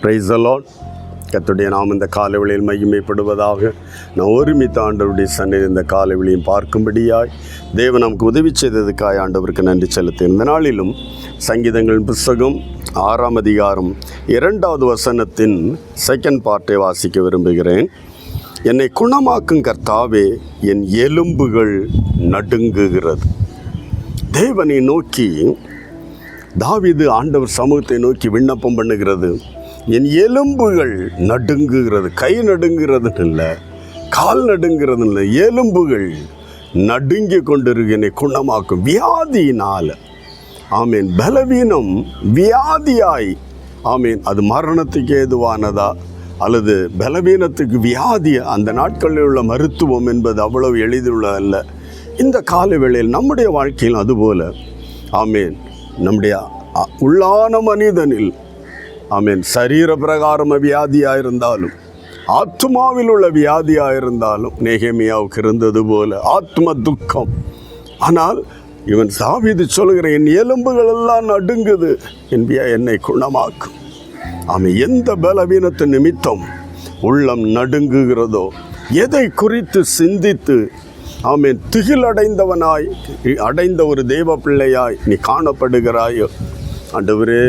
Praise the Lord. கர்த்தருடைய நாம் இந்த காலைவெளியில் மகிமைப்படுவதாக. நான் ஒருமித்த ஆண்டவருடைய சந்நிதி இந்த காலைவெளியும் பார்க்கும்படியாய் தேவன் நமக்கு உதவி செய்ததுக்காய் ஆண்டவருக்கு நன்றி செலுத்தி இந்த நாளிலும் சங்கீதங்களின் புஸ்தகம் 6ஆம் அதிகாரம் 2வது வசனத்தின் செகண்ட் பார்ட்டை வாசிக்க விரும்புகிறேன். என்னை குணமாக்கும் கர்த்தாவே, என் எலும்புகள் நடுங்குகிறது. தேவனை நோக்கி தாவீது ஆண்டவர் சமூகத்தை நோக்கி விண்ணப்பம் பண்ணுகிறது. என் எலும்புகள் நடுங்குகிறது. கை நடுங்கிறதுன்னு இல்லை, கால் நடுங்கிறது இல்லை, எலும்புகள் நடுங்கி கொண்டிருக்கு. என்னை குணமாக்கும் வியாதியினால். ஆமீன். பலவீனம் வியாதியாய், ஆமீன், அது மரணத்துக்கு ஏதுவானதா அல்லது பலவீனத்துக்கு வியாதி? அந்த நாட்களில் உள்ள மருத்துவம் என்பது அவ்வளவு எளிதுள்ள அல்ல. இந்த கால வேளையில் நம்முடைய வாழ்க்கையில் அதுபோல, ஆமீன், நம்முடைய உள்ளான மனிதனில், ஆமீன், சரீர பிரகாரம் வியாதியாக இருந்தாலும் ஆத்மாவில் உள்ள வியாதியாக இருந்தாலும் நெகேமியாவுக்கு இருந்தது போல ஆத்ம துக்கம். ஆனால் இவன் தாவீது சொல்கிற என் எலும்புகள் எல்லாம் நடுங்குது, என்னை குணமாக்கும். ஆமாம், எந்த பலவீனத்து நிமித்தம் உள்ளம் நடுங்குகிறதோ, எதை குறித்து சிந்தித்து ஆமீன் திகில் அடைந்த ஒரு தெய்வ பிள்ளையாய் நீ காணப்படுகிறாயோ, ஆண்டவரே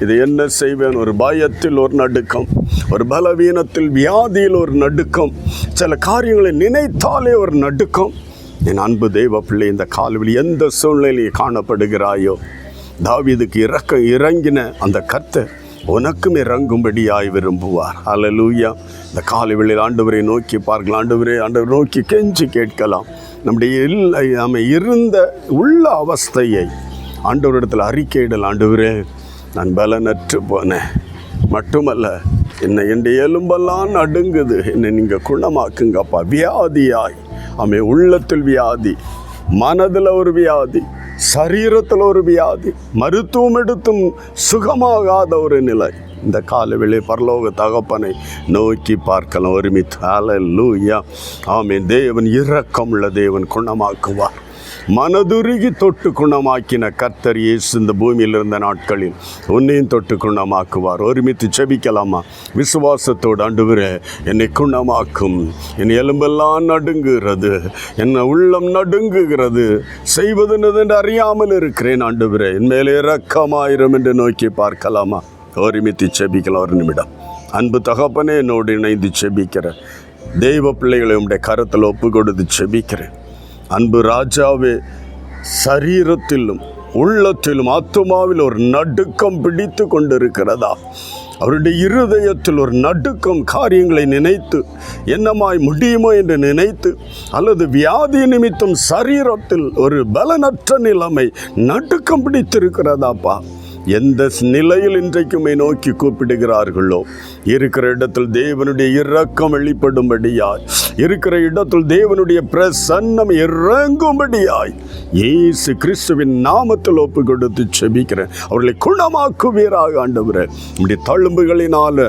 இது என்ன செய்வேன்? ஒரு பயத்தில் ஒரு நடுக்கம், ஒரு பலவீனத்தில் வியாதியில் ஒரு நடுக்கம், சில காரியங்களை நினைத்தாலே ஒரு நடுக்கம். என் அன்பு தெய்வ பிள்ளை, இந்த கால்வெளி எந்த சூழ்நிலையில் காணப்படுகிறாயோ, தாவீதுக்கு இறங்கின அந்த கர்த்தர் உனக்கும் இறங்கும்படியாய் விரும்புவார். அல்லேலூயா. இந்த காலைவெளியில் ஆண்டவரை நோக்கி பார்க்கலாம். ஆண்டவரை நோக்கி கெஞ்சி கேட்கலாம். நம்ம இருந்த உள்ள அவஸ்தையை ஆண்டவரிடத்தில் அறிக்கையிடல். ஆண்டவரே, நான் பலனற்று போனேன், மட்டுமல்ல என்னுடைய எலும்பெல்லாம் நடுங்குது, என்னை நீங்கள் குணமாக்குங்கப்பா. வியாதியாய், உள்ளத்தில் வியாதி, மனதில் ஒரு வியாதி, சரீரத்தில் ஒரு வியாதி, மருத்துவம் எடுத்தும் சுகமாகாத ஒரு நிலை. இந்த காலவெளி பரலோக தகப்பனை நோக்கி பார்க்கலாம் ஒருமித்து. அல்லேலூயா. ஆமென். தேவன் இரக்கமுள்ள தேவன், குணமாக்குவார். மனதுருகி தொட்டு குணமாக்கின கர்த்தர் இயேசு இந்த பூமியில் இருந்த நாட்களில் உன்னையும் தொட்டு குணமாக்குவார். ஒருமித்து செபிக்கலாமா? விசுவாசத்தோடு, ஆண்டவரே என்னை குணமாக்கும், என் எலும்பெல்லாம் நடுங்குகிறது, என் உள்ளம் நடுங்குகிறது, செய்வது என்று அறியாமல் இருக்கிறேன், ஆண்டவரே என் மேலே இரக்கமாயிரம் என்று நோக்கி பார்க்கலாமா? ஒருமித்து செபிக்கலாம் ஒரு நிமிடம். அன்பு தகப்பனே, என்னோடு இணைந்து செபிக்கிற தெய்வ பிள்ளைகளை உம்முடைய கரத்தில் ஒப்பு கொடுத்து செபிக்கிறேன். அன்பு ராஜாவே, சரீரத்திலும் உள்ளத்திலும் ஆத்துமாவில் ஒரு நடுக்கம் பிடித்து கொண்டிருக்கிறதா? அவருடைய இருதயத்தில் ஒரு நடுக்கம், காரியங்களை நினைத்து என்னமாய் முடியுமோ என்று நினைத்து, அல்லது வியாதி நிமித்தம் சரீரத்தில் ஒரு பலனற்ற நிலைமை நடுக்கம் பிடித்திருக்கிறதாப்பா? எந்த நிலையில் இன்றைக்குமே நோக்கி கூப்பிடுகிறார்களோ, இருக்கிற இடத்தில் தேவனுடைய இரக்கம் வெளிப்படும்படியாய், இருக்கிற இடத்தில் தேவனுடைய பிரசன்னம் இறங்கும்படியாய் இயேசு கிறிஸ்துவின் நாமத்தில் ஒப்பு கொடுத்து செபிக்கிறேன். அவர்களை குணமாக்குவீராக ஆண்டவரே. நம்முடைய தழும்புகளினால்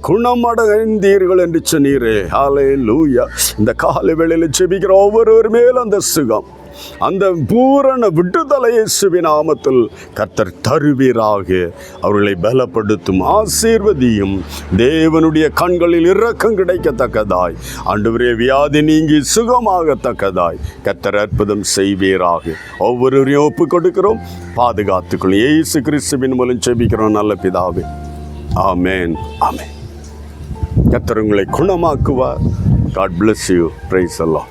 குணமடைந்தீர்கள் என்று சொன்னீரே. ஹல்லேலூயா. இந்த காலை வேளையில் செபிக்கிற ஒவ்வொருவர் மேலும் அந்த சுகம், அந்த பூரண விடுதலை இயேசுவின் நாமத்தில் கர்த்தர் தருவீராக. அவர்களை பலப்படுத்தும், ஆசீர்வதியும். தேவனுடைய கண்களில் இரக்கம் கிடைக்கத்தக்கதாய், ஆண்டவரே வியாதி நீங்கி சுகமாகத்தக்கதாய் கர்த்தர் அற்புதம் செய்வீராக. ஒவ்வொருவரையும் ஒப்பு கொடுக்கிறோம், பாதுகாத்துக்கொள்ளும். இயேசு கிறிஸ்துவின் மூலம் செபிக்கிறோம் நல்ல பிதாவே. ஆமென், ஆமென். கர்த்தர் உங்களை குணமாக்குவார். God bless you. Praise the Lord.